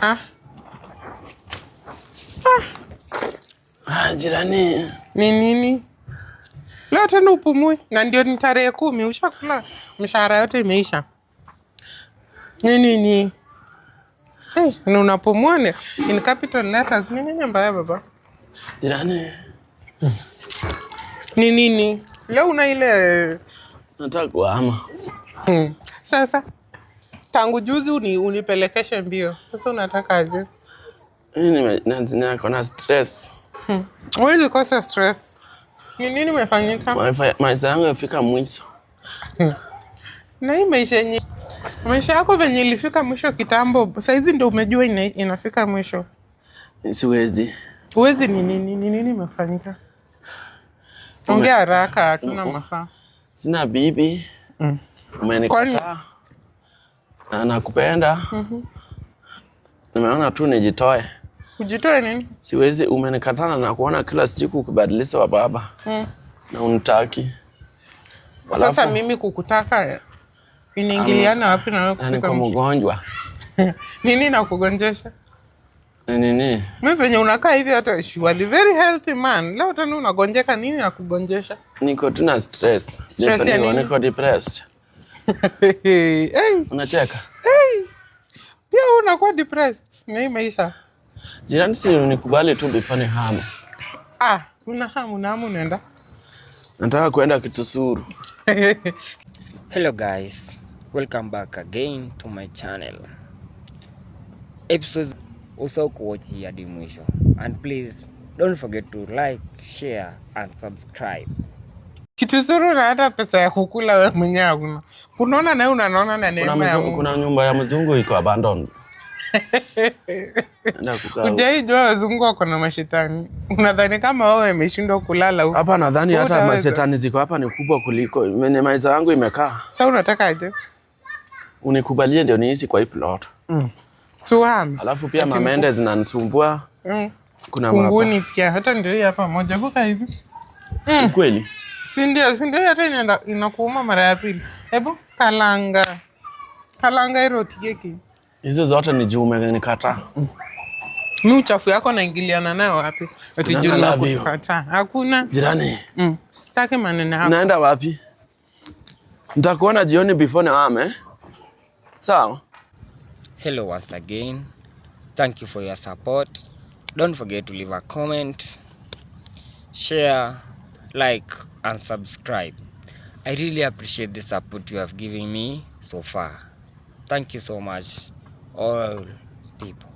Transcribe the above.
Ah. Jirani. Ni nini? Leo tena upumui. Na ndio ni tarehe 10, ushakula mshahara yote imeisha. Nini? Na unapumua in capital letters. Nini mbaya baba? Jirani. Ni nini? Leo una ile nataka kuhama. Sasa tangu juzi unipelekeshe mbio. Sasa unataka aje? Niko na stress. Wewe uko stress. Ni nini umefanyika? Maisha yangu yafika mwisho. Na hii maisha yako venye ilifika mwisho kitambo, saizi ndio umejua inafika mwisho. Siwezi. Uwezi ni nini imefanyika? Ongea haraka, hatuna masaa. Sina bibi. Umenikataa. Na nakupenda. Nimeona tu nijitoe. Ujitoe nini? Siwezi, umenikatana na kuona kila siku ukibadilisha wa baba. Na unitaki. Sasa mimi kukutaka inaingiliana wapi na wewe kufika mwisho? Niko mgonjwa. Nini nakugonjesha? Nini? Mimi venye unakaa hivi hata surely very healthy man. Leo tena unagonjeka, nini nakugonjesha? Niko tu na stress. Stress ya nini? Niko depressed. Hey. Unacheka? Hey. Pia unakuwa depressed. Na hii maisha. Jirani, si unikubali tu before hamu. Una hamu na hamu nenda. Nataka kuenda Kitusuru. Hello guys, welcome back again to my channel. Episodes also watch hadi mwisho. And please don't forget to like, share and subscribe. Kitusuru na hata pesa ya kukula wewe mwenyewe hakuna. Unaona na unaona na neema ya Mungu. Kuna nyumba ya mzungu iko abandoned. Ujaijua wazungu wako na mashetani. Unadhani kama wewe umeshindwa kulala huko? Hapa nadhani hata mashetani ziko hapa ni kubwa kuliko maisha yangu imekaa. Sasa unataka aje? Unikubalie ndio niishi kwa hii plot. Tuhame. Alafu pia mamende zinanisumbua. Kuna kunguni pia hata ndio hapa moja kuka hivi. Kweli? Si ndio hata inakuuma mara ya pili. Hebu kalanga hilo tikeki. Hizo zote ni juu umenikataa. Mimi uchafu yako naingiliana nayo wapi? Ati juu nakukataa. Hakuna. Jirani. Sitaki maneno yako. Naenda wapi? Nitakuona jioni before nihame. Sawa? Hello once again. Thank you for your support. Don't forget to leave a comment, share, like and subscribe. I really appreciate the support you have given me so far. Thank you so much, all people.